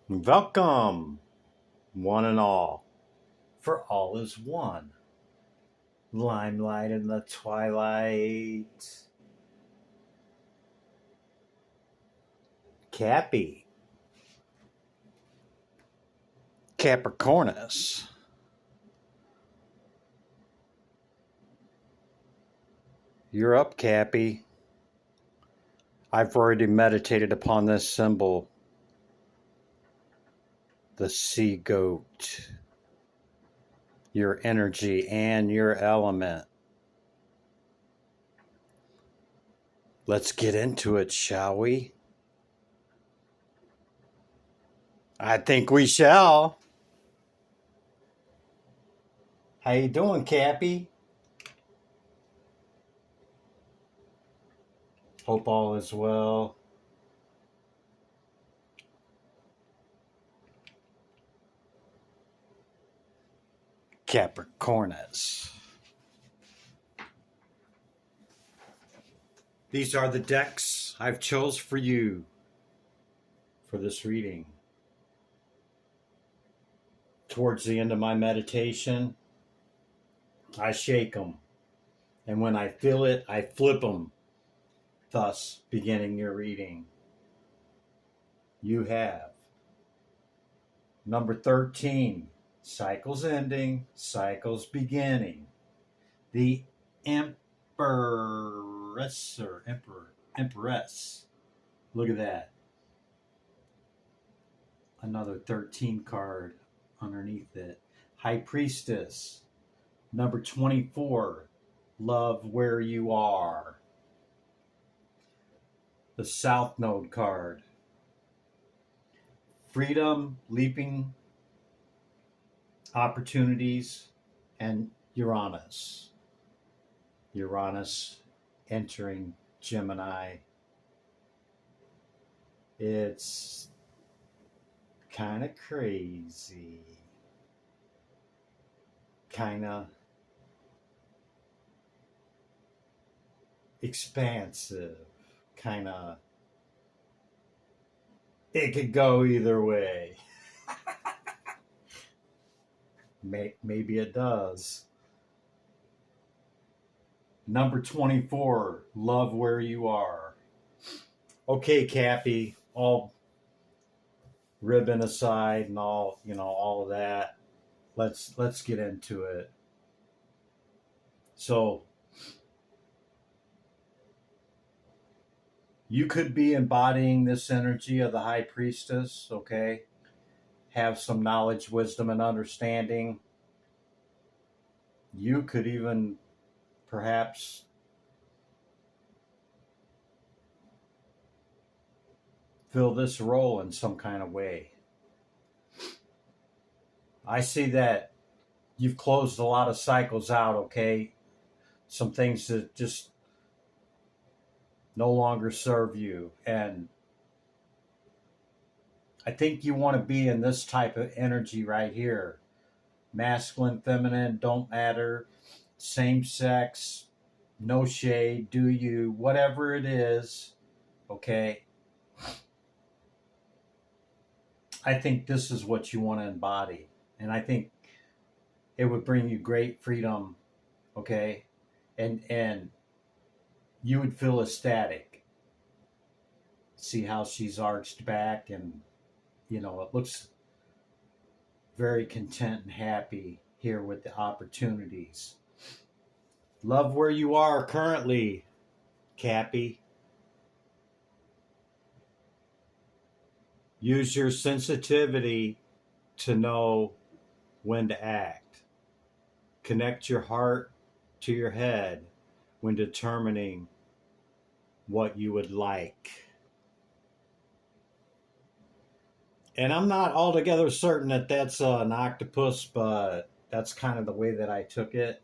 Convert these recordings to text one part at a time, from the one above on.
Welcome, one and all, for all is one. Limelight in the twilight. Cappy. Capricornus. You're up, Cappy. I've already meditated upon this symbol. The sea goat. Your energy and your element. Let's get into it, shall we? I think we shall. How you doing, Cappy? Hope all is well. Capricornus. These are the decks I've chose for you for this reading. Towards the end of my meditation, I shake them. And when I feel it, I flip them, thus beginning your reading. You have number 13, cycles ending, cycles beginning. The Empress. Look at that. Another 13 card underneath it. High Priestess. Number 24, love where you are. The South Node card. Freedom, leaping opportunities, and Uranus. Uranus entering Gemini. It's kind of crazy. Kind of expansive. Kind of. It could go either way. Maybe it does. Number 24, love where you are. Okay, Cappy, all ribbon aside and all of that. Let's get into it. So you could be embodying this energy of the High Priestess, okay? Have some knowledge, wisdom, and understanding. You could even perhaps fill this role in some kind of way. I see that you've closed a lot of cycles out, okay? Some things that just no longer serve you. And I think you want to be in this type of energy right here. Masculine, feminine, don't matter. Same sex, no shade, do you, whatever it is, okay? I think this is what you want to embody. And I think it would bring you great freedom, okay? And you would feel ecstatic. See how she's arched back and, it looks very content and happy here with the opportunities. Love where you are currently, Cappy. Use your sensitivity to know when to act. Connect your heart to your head when determining what you would like. And I'm not altogether certain that that's an octopus, but that's kind of the way that I took it.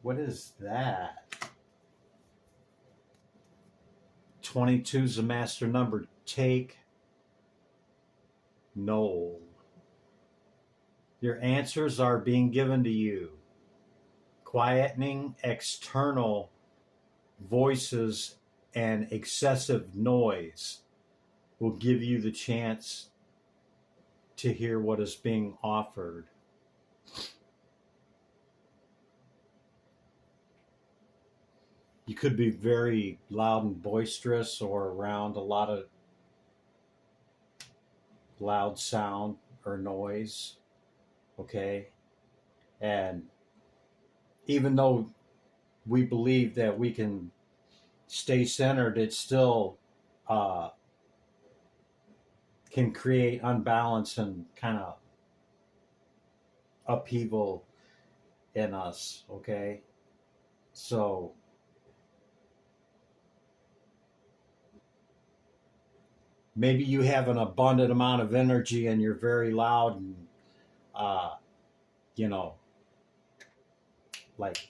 What is that? 22 is a master number. Take no. Your answers are being given to you. Quietening external voices and excessive noise will give you the chance to hear what is being offered. You could be very loud and boisterous or around a lot of loud sound or noise, okay? And even though we believe that we can stay centered, it still can create unbalance and kind of upheaval in us, okay? So maybe you have an abundant amount of energy and you're very loud and, you know, like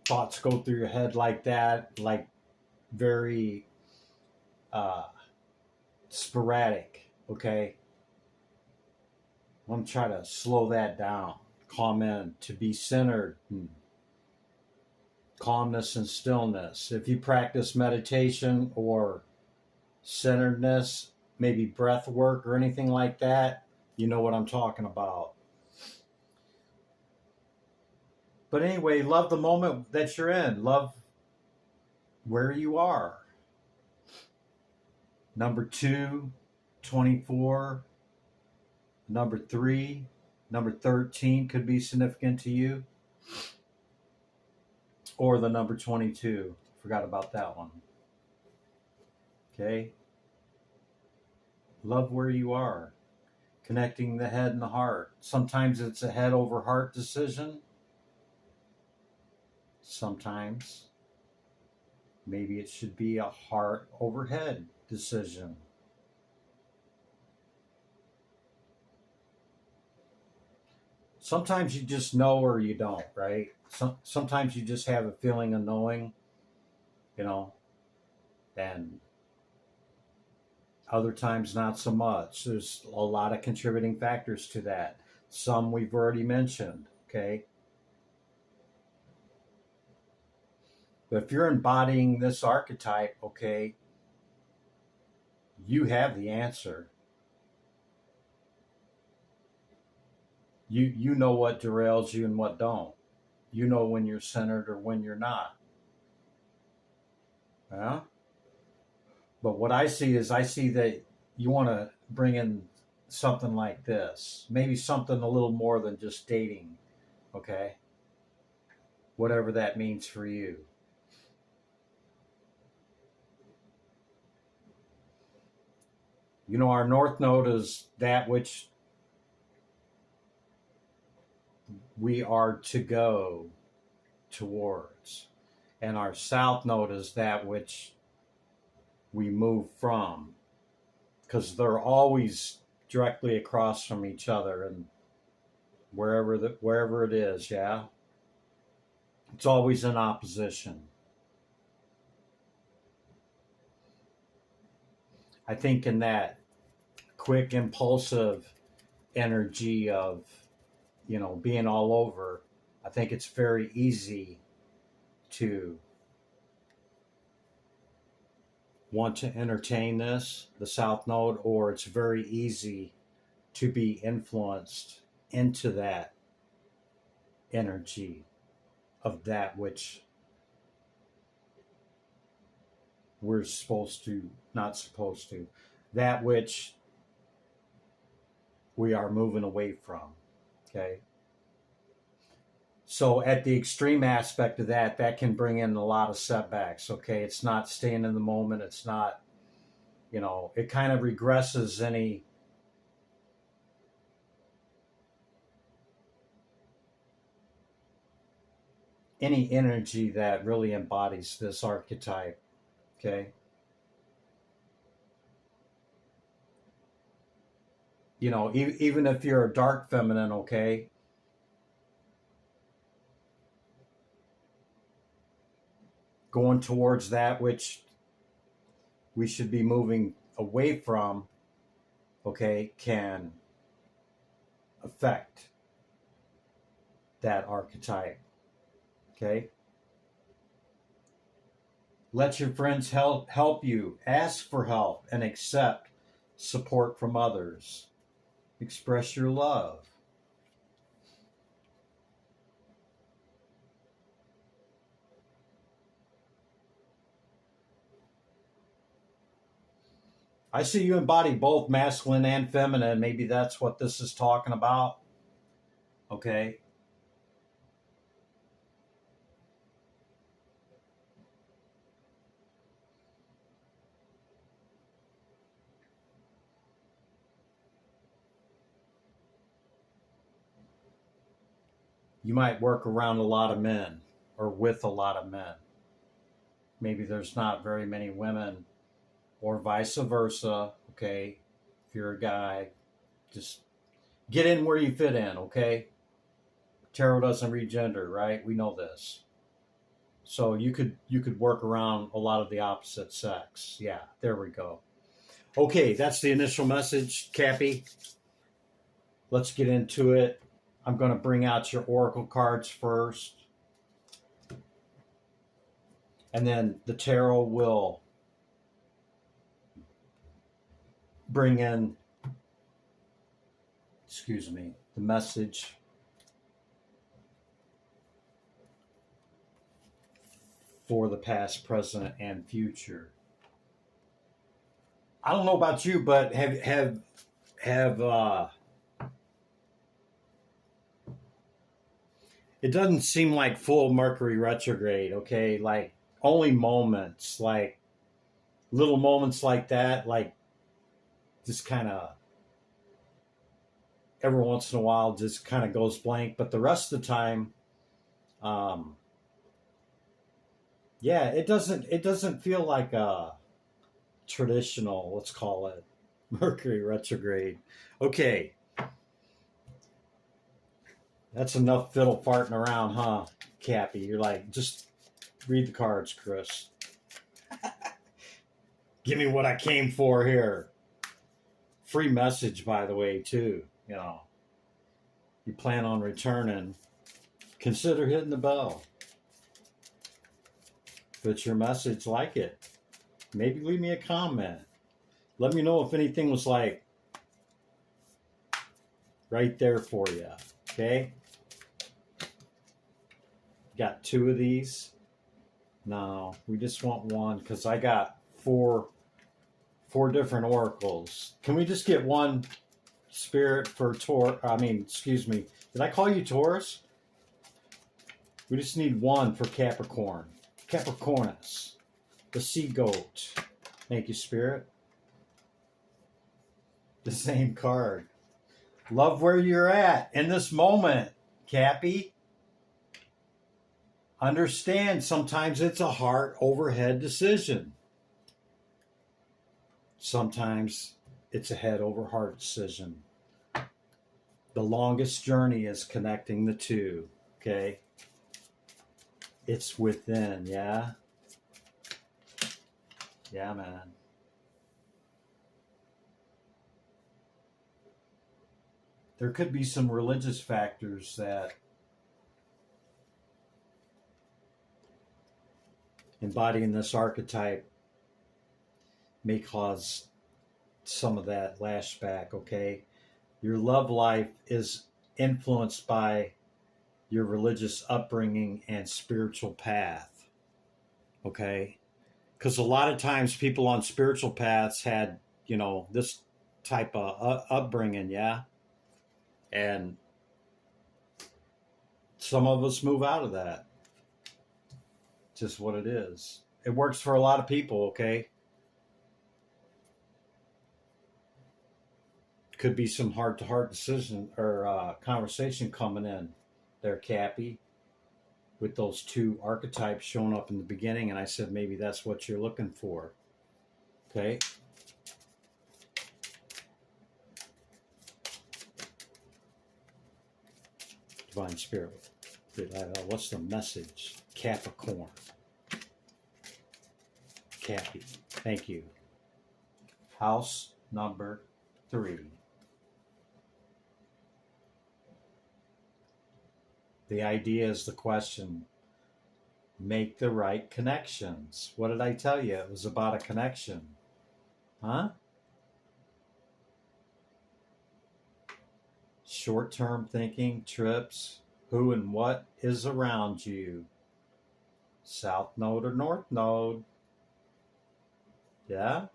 thoughts go through your head like that, like very sporadic, okay? I'm trying to slow that down, calm in, to be centered, and calmness and stillness. If you practice meditation or centeredness, maybe breath work or anything like that, you know what I'm talking about. But anyway, love the moment that you're in. Love where you are. Number 2, 24. Number 3, number 13 could be significant to you. Or the number 22. Forgot about that one. Okay. Love where you are. Connecting the head and the heart. Sometimes it's a head over heart decision. Sometimes maybe it should be a heart over head decision. Sometimes you just know or you don't, right? Sometimes you just have a feeling of knowing, you know, and other times not so much. There's a lot of contributing factors to that. Some we've already mentioned, okay? But if you're embodying this archetype, okay, you have the answer. You know what derails you and what don't. You know when you're centered or when you're not. Yeah? But what I see is that you want to bring in something like this. Maybe something a little more than just dating, okay? Whatever that means for you. You know, our north node is that which we are to go towards. And our south node is that which we move from. Because they're always directly across from each other and wherever it is, yeah? It's always in opposition. I think in that quick, impulsive energy of, you know, being all over, I think it's very easy to want to entertain this, the South Node, or it's very easy to be influenced into that energy of that which we're not supposed to, that which we are moving away from, okay? So at the extreme aspect of that can bring in a lot of setbacks, okay? It's not staying in the moment. It's not, you know, it kind of regresses any energy that really embodies this archetype, okay? You know, even if you're a dark feminine, okay, going towards that which we should be moving away from, okay, can affect that archetype, okay? Let your friends help you. Ask for help and accept support from others. Express your love. I see you embody both masculine and feminine. Maybe that's what this is talking about. Okay. You might work around a lot of men or with a lot of men. Maybe there's not very many women, or vice versa. Okay. If you're a guy, just get in where you fit in. Okay. Tarot doesn't read gender, right? We know this. So you could work around a lot of the opposite sex. Yeah, there we go. Okay, that's the initial message, Cappy. Let's get into it. I'm going to bring out your oracle cards first. And then the tarot will bring in, the message for the past, present, and future. I don't know about you, but have it doesn't seem like full Mercury retrograde, okay? Like only moments, like little moments like that, like just kind of every once in a while just kind of goes blank. But the rest of the time, yeah, it doesn't feel like a traditional, let's call it, Mercury retrograde. Okay. That's enough fiddle farting around, huh, Cappy? You're like, just read the cards, Chris. Give me what I came for here. Free message, by the way, too. You know, you plan on returning, consider hitting the bell. If it's your message, like it. Maybe leave me a comment. Let me know if anything was like right there for you. Okay? Got two of these. No, we just want one because I got four different oracles. Can we just get one spirit for Taurus? Did I call you Taurus? We just need one for Capricorn. Capricornus. The sea goat. Thank you, Spirit. The same card. Love where you're at in this moment, Cappy. Understand sometimes it's a heart over head decision. Sometimes it's a head over heart decision. The longest journey is connecting the two, okay? It's within, yeah? Yeah, man. There could be some religious factors that embodying this archetype may cause some of that lashback, okay? Your love life is influenced by your religious upbringing and spiritual path, okay? Because a lot of times people on spiritual paths had, this type of upbringing, yeah? And some of us move out of that. Just what it is. It works for a lot of people, okay? Could be some heart-to-heart decision or conversation coming in there, Cappy, with those two archetypes showing up in the beginning, and I said maybe that's what you're looking for. Okay? Divine Spirit. What's the message? Capricorn. Cappy. Thank you. House number 3. The idea is the question. Make the right connections. What did I tell you? It was about a connection. Huh? Short-term thinking, trips, who and what is around you. South node or north node. Yeah?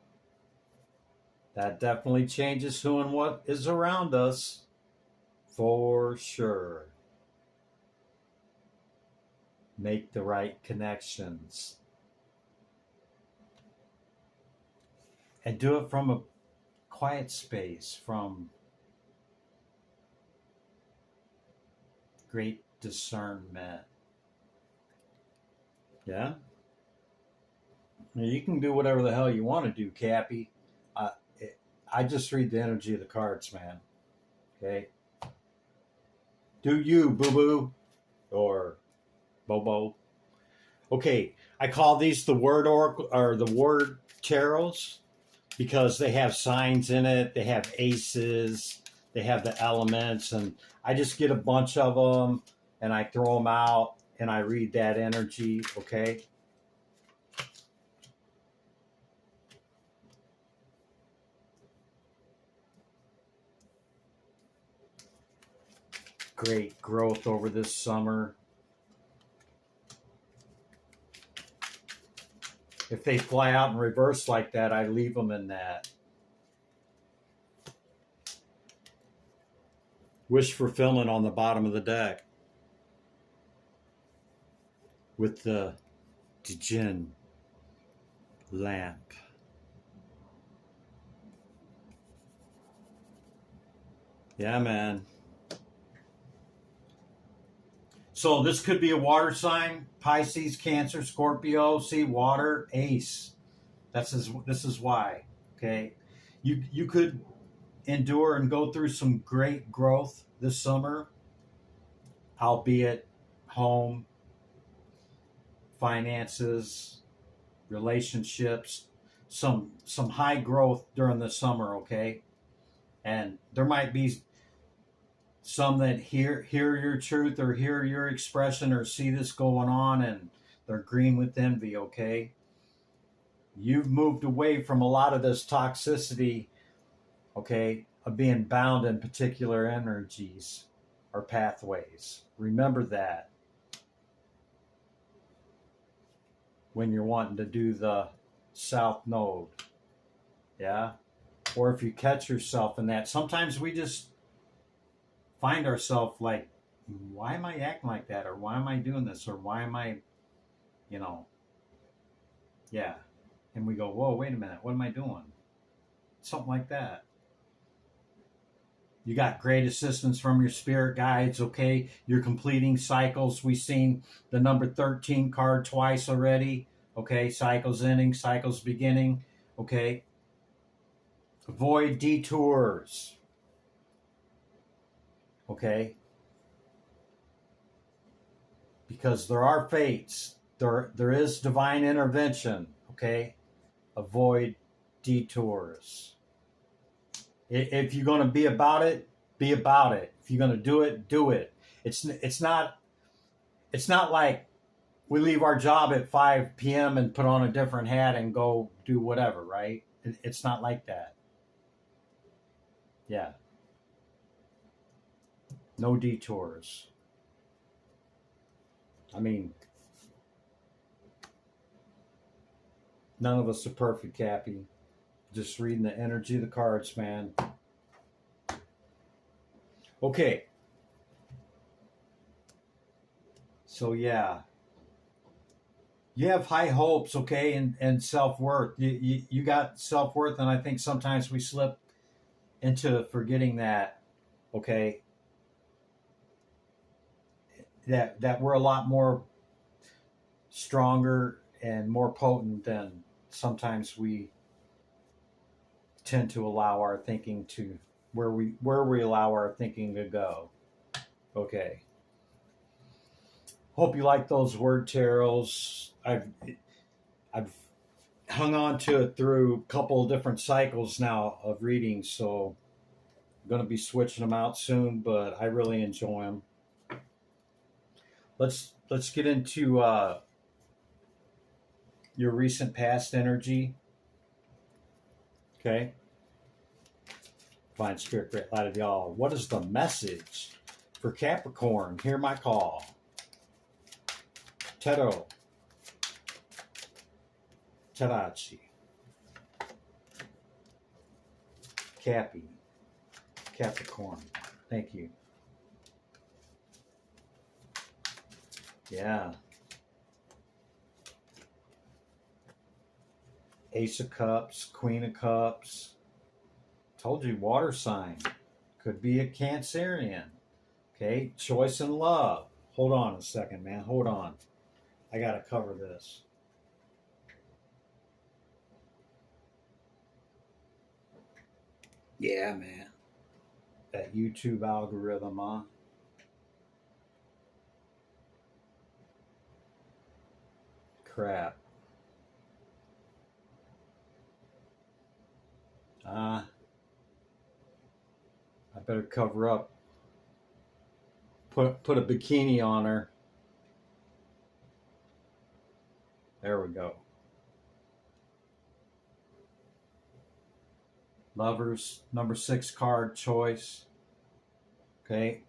That definitely changes who and what is around us. For sure. Make the right connections. And do it from a quiet space, from great discernment. Yeah? Now, you can do whatever the hell you want to do, Cappy. Uh, I just read the energy of the cards, man. Okay? Do you, boo-boo. Or Bobo. Okay, I call these the word oracle or the word tarots because they have signs in it. They have aces. They have the elements, and I just get a bunch of them and I throw them out and I read that energy. Okay. Great growth over this summer. If they fly out in reverse like that, I leave them in that. Wish fulfillment on the bottom of the deck with the Djinn lamp. Yeah, man. So this could be a water sign: Pisces, Cancer, Scorpio. See, water, Ace. This is why. Okay, you could endure and go through some great growth this summer, albeit home, finances, relationships, some high growth during the summer. Okay, and there might be some that hear your truth or hear your expression or see this going on and they're green with envy. Okay, you've moved away from a lot of this toxicity, okay, of being bound in particular energies or pathways. Remember that when you're wanting to do the south node. Yeah, or if you catch yourself in that, sometimes we just find ourselves like, why am I acting like that? Or why am I doing this? Or why am I, yeah. And we go, whoa, wait a minute. What am I doing? Something like that. You got great assistance from your spirit guides, okay? You're completing cycles. We've seen the number 13 card twice already, okay? Cycles ending, cycles beginning, okay? Avoid detours. Okay, because there are fates, there is divine intervention. Okay, avoid detours. If you're going to be about it, be about it. If you're going to do it, do it. It's not like we leave our job at 5 p.m. and put on a different hat and go do whatever, right? It's not like that. Yeah. No detours. I mean, none of us are perfect, Cappy. Just reading the energy of the cards, man. Okay. So, yeah. You have high hopes, okay, and self-worth. You got self-worth, and I think sometimes we slip into forgetting that, okay, that we're a lot more stronger and more potent than sometimes we tend to allow our thinking to where we allow our thinking to go. Okay. Hope you like those word tarots. I've hung on to it through a couple of different cycles now of readings, so I'm going to be switching them out soon, but I really enjoy them. Let's get into your recent past energy. Okay. Divine Spirit, great light of y'all. What is the message for Capricorn? Hear my call. Tarot. Tarachi. Cappy. Capricorn. Thank you. Yeah. Ace of Cups, Queen of Cups. Told you, water sign. Could be a Cancerian. Okay, choice and love. Hold on a second, man. Hold on. I got to cover this. Yeah, man. That YouTube algorithm, huh? Crap. I better cover up. Put a bikini on her. There we go. Lovers, number 6 card choice. Okay.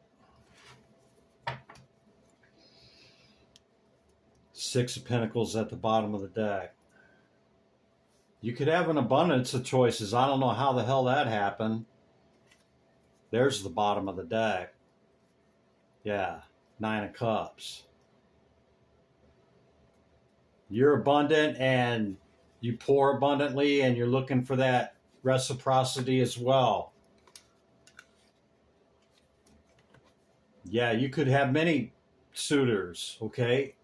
6 of Pentacles at the bottom of the deck. You could have an abundance of choices. I don't know how the hell that happened. There's the bottom of the deck. Yeah, 9 of Cups. You're abundant and you pour abundantly and you're looking for that reciprocity as well. Yeah, you could have many suitors, okay?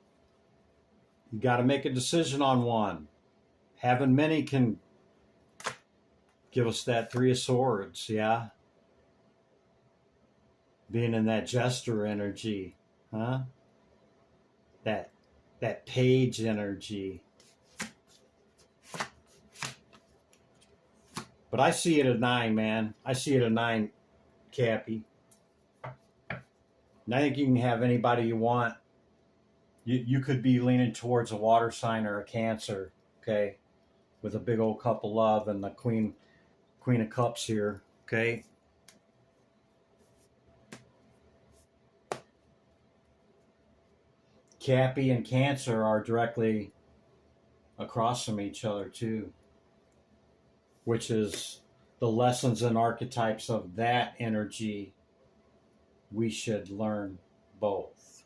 You got to make a decision on one. Having many can give us that 3 of Swords, yeah? Being in that jester energy, huh? That page energy. But I see it at 9, man. I see it at 9, Cappy. And I think you can have anybody you want. You could be leaning towards a water sign or a Cancer, okay? With a big old cup of love and the Queen of Cups here, okay? Cappy and Cancer are directly across from each other too, which is the lessons and archetypes of that energy. We should learn both.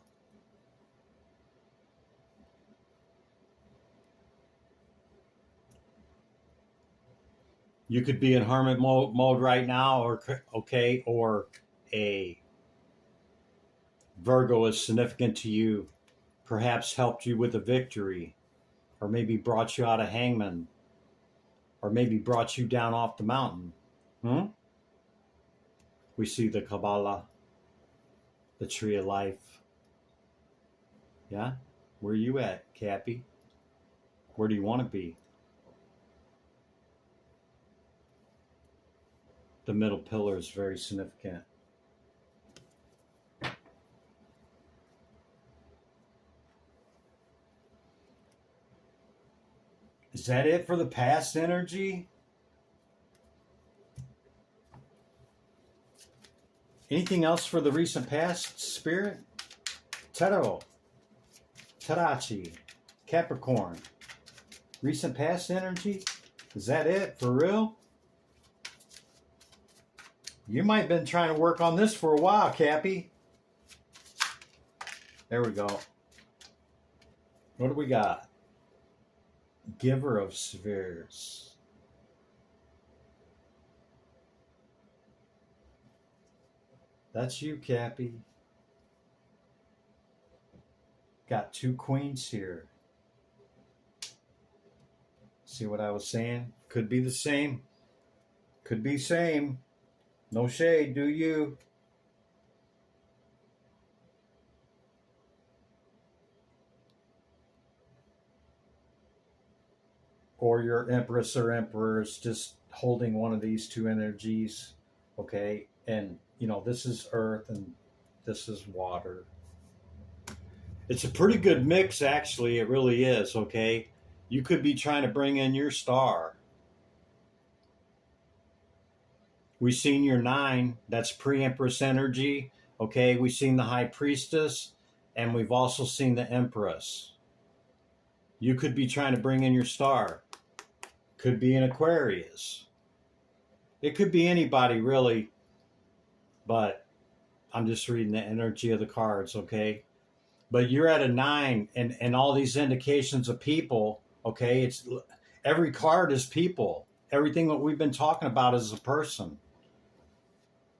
You could be in hermit mode right now, or a Virgo is significant to you, perhaps helped you with a victory, or maybe brought you out of Hangman, or maybe brought you down off the mountain. We see the Kabbalah, the Tree of Life. Yeah? Where are you at, Cappy? Where do you want to be? The middle pillar is very significant. Is that it for the past energy? Anything else for the recent past, Spirit? Tarot. Tarachi. Capricorn. Recent past energy? Is that it? For real? You might have been trying to work on this for a while, Cappy. There we go. What do we got? Giver of Spheres. That's you, Cappy. Got 2 queens here. See what I was saying? Could be the same. Could be same. No shade, do you? Or your Empress or Emperor is just holding one of these 2 energies, okay? And, you know, this is earth and this is water. It's a pretty good mix, actually. It really is, okay? You could be trying to bring in your star. We've seen your 9. That's pre-Empress energy. Okay, we've seen the High Priestess, and we've also seen the Empress. You could be trying to bring in your star. Could be an Aquarius. It could be anybody, really. But I'm just reading the energy of the cards, okay? But you're at a 9, and all these indications of people, okay? It's every card is people. Everything that we've been talking about is a person.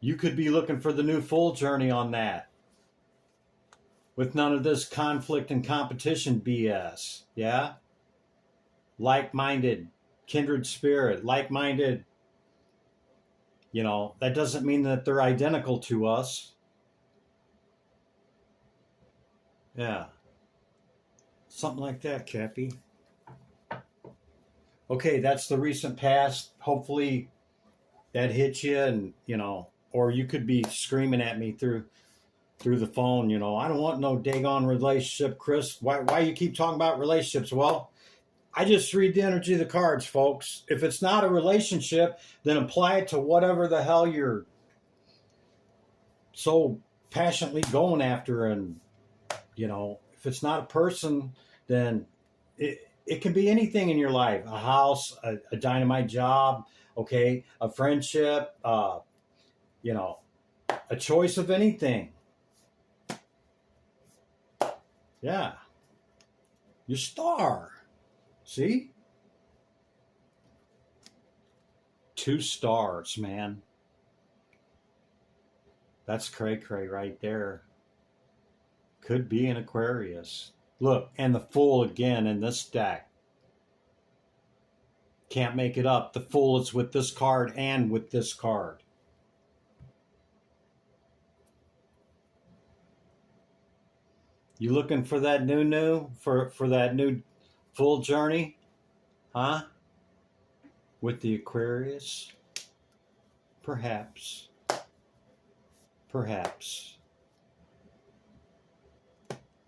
You could be looking for the new full journey on that, with none of this conflict and competition BS. Yeah? Like-minded, kindred spirit, like-minded. You know, that doesn't mean that they're identical to us. Yeah. Something like that, Cappy. Okay, that's the recent past. Hopefully that hits you, and, you know, or you could be screaming at me through the phone, you know, I don't want no daggone relationship, Chris. Why you keep talking about relationships? Well, I just read the energy of the cards, folks. If it's not a relationship, then apply it to whatever the hell you're so passionately going after. And, you know, if it's not a person, then it can be anything in your life. A house, a dynamite job, okay, a friendship, you know, a choice of anything. Yeah. Your star. See? 2 stars, man. That's cray-cray right there. Could be an Aquarius. Look, and the Fool again in this deck. Can't make it up. The Fool is with this card and with this card. You looking for that new for that new full journey? Huh? With the Aquarius? Perhaps. Perhaps.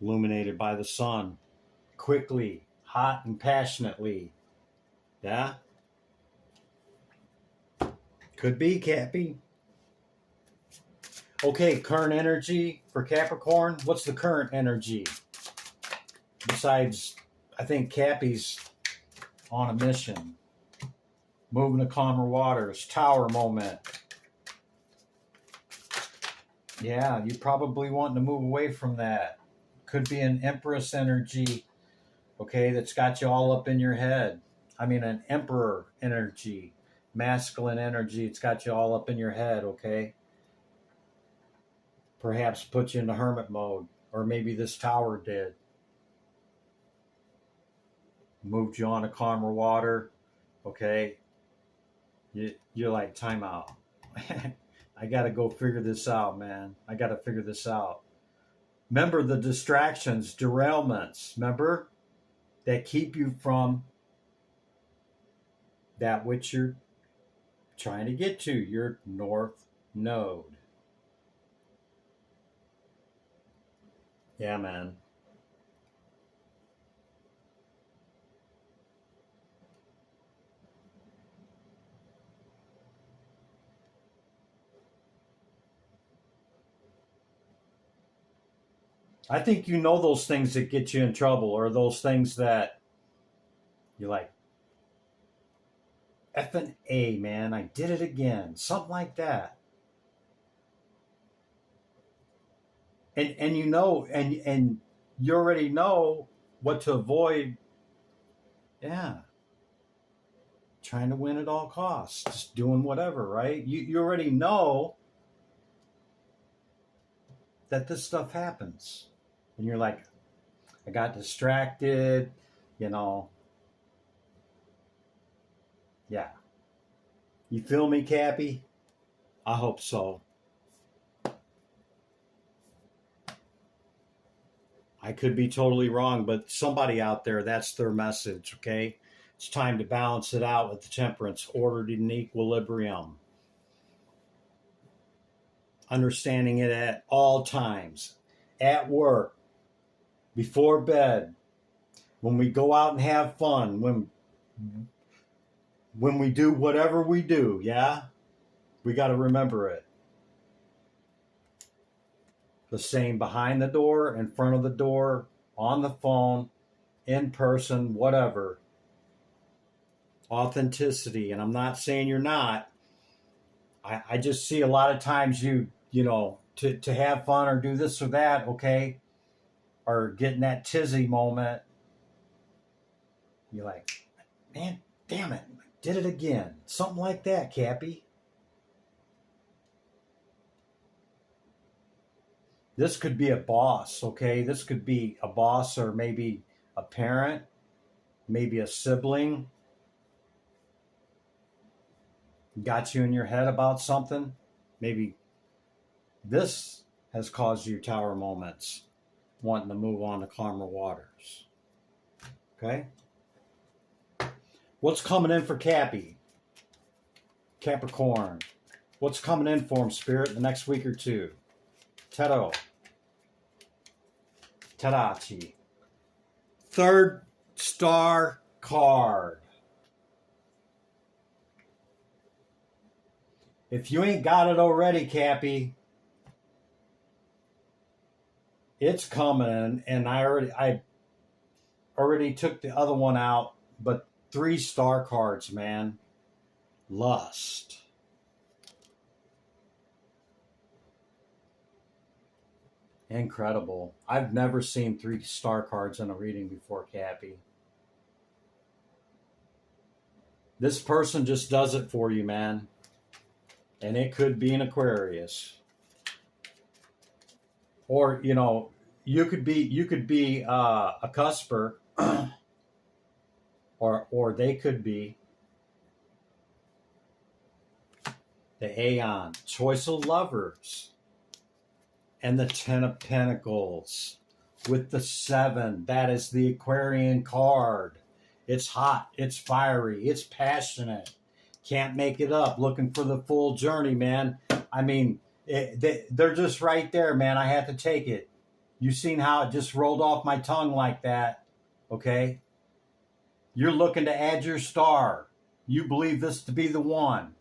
Illuminated by the sun. Quickly, hot and passionately. Yeah? Could be, Cappy. Okay, current energy for Capricorn. What's the current energy? Besides, I think Cappy's on a mission. Moving to calmer waters. Tower moment. Yeah, you're probably wanting to move away from that. Could be an Empress energy, okay, that's got you all up in your head. I mean, an Emperor energy, masculine energy. It's got you all up in your head, okay? Perhaps put you into hermit mode, or maybe this tower did. Moved you on to calmer water, okay? You're like, time out. I got to go figure this out, man. I got to figure this out. Remember the distractions, derailments, remember? That keep you from that which you're trying to get to, your north node. Yeah, man. I think you know those things that get you in trouble, or those things that you're like, effing A, man, I did it again. Something like that. And you know, and you already know what to avoid. Yeah. Trying to win at all costs. Just doing whatever, right? You already know that this stuff happens. And you're like, I got distracted, you know. Yeah. You feel me, Cappy? I hope so. I could be totally wrong, but somebody out there, that's their message, okay? It's time to balance it out with the temperance, ordered in equilibrium. Understanding it at all times. At work, before bed, when we go out and have fun, when we do whatever we do, yeah, we got to remember it. The same behind the door, in front of the door, on the phone, in person, whatever. Authenticity. And I'm not saying you're not. I just see a lot of times you know, to have fun or do this or that, okay, or getting that tizzy moment. You're like, man, damn it, did it again. Something like that, Cappy. This could be a boss, okay? This could be a boss or maybe a parent, maybe a sibling. Got you in your head about something. Maybe this has caused you tower moments, wanting to move on to calmer waters. Okay? What's coming in for Cappy? Capricorn. What's coming in for him, Spirit, in the next week or two? Tarot. Tarachi. Third star card. If you ain't got it already, Cappy, it's coming. And I already took the other one out, but 3 star cards, man. Lust. Incredible. I've never seen 3 star cards in a reading before, Cappy. This person just does it for you, man. And it could be an Aquarius. Or, you know, you could be a cusper, or they could be the Aeon, choice of lovers, and the 10 of Pentacles with the 7. That is the Aquarian card. It's hot, it's fiery, it's passionate. Can't make it up. Looking for the full journey, man. I mean, they're just right there, man. I had to take it. You seen how it just rolled off my tongue like that, okay? You're looking to add your star. You believe this to be the one.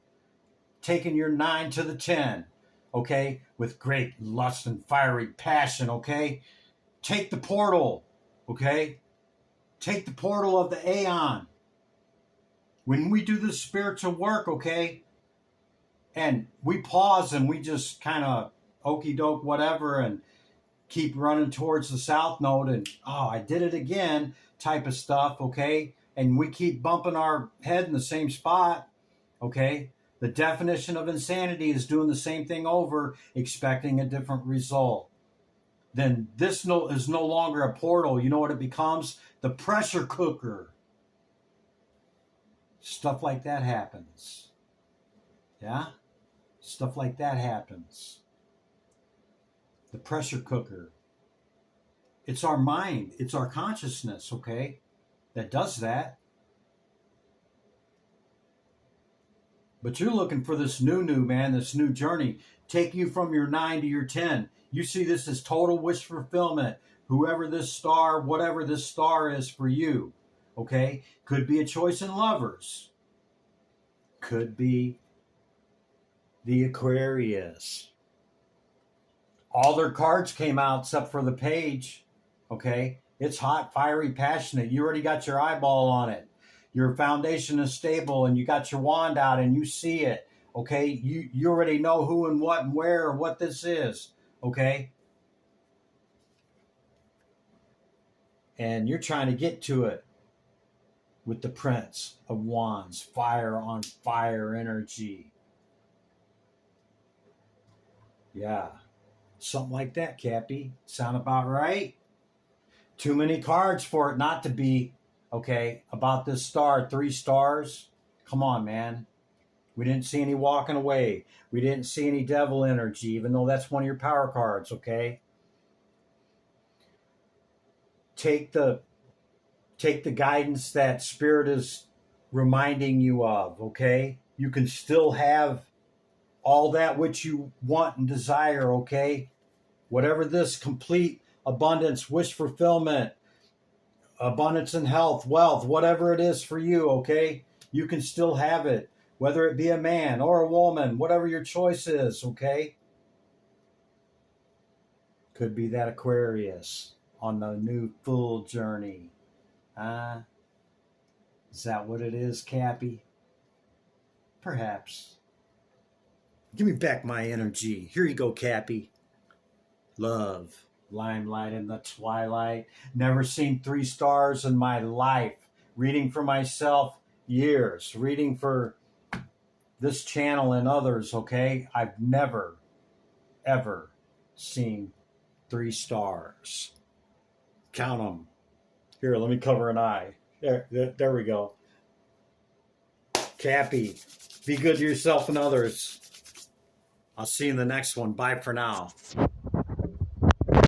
Taking your 9 to the 10, okay? With great lust and fiery passion, okay? Take the portal, okay? Take the portal of the Aeon. When we do this spiritual work, okay, and we pause and we just kind of okey doke whatever and keep running towards the south node and, oh, I did it again type of stuff, okay, and we keep bumping our head in the same spot, okay, the definition of insanity is doing the same thing over, expecting a different result. Then this is no longer a portal. You know what it becomes? The pressure cooker. Stuff like that happens. Yeah? Stuff like that happens. The pressure cooker. It's our mind. It's our consciousness, okay, that does that. But you're looking for this new man, this new journey, taking you from your 9 to your 10. You see this as total wish fulfillment. Whoever this star, whatever this star is for you. Okay, could be a choice in lovers. Could be the Aquarius. All their cards came out except for the page. Okay, it's hot, fiery, passionate. You already got your eyeball on it. Your foundation is stable, and you got your wand out, and you see it. Okay, you already know who and what and where or what this is. Okay, and you're trying to get to it. With the Prince of Wands, fire on fire energy. Yeah, something like that, Cappy. Sound about right? Too many cards for it not to be, okay, about this star, 3 stars. Come on, man. We didn't see any walking away. We didn't see any devil energy, even though that's one of your power cards, okay? Take the guidance that Spirit is reminding you of, okay? You can still have all that which you want and desire, okay? Whatever this complete abundance, wish fulfillment, abundance and health, wealth, whatever it is for you, okay? You can still have it, whether it be a man or a woman, whatever your choice is, okay? Could be that Aquarius on the new full journey. Is that what it is, Cappy? Perhaps. Give me back my energy. Here you go, Cappy. Love. Limelight in the twilight. Never seen 3 stars in my life. Reading for myself, years. Reading for this channel and others, okay? I've never, ever seen 3 stars. Count them. Here, let me cover an eye. There we go. Cappy, be good to yourself and others. I'll see you in the next one. Bye for now.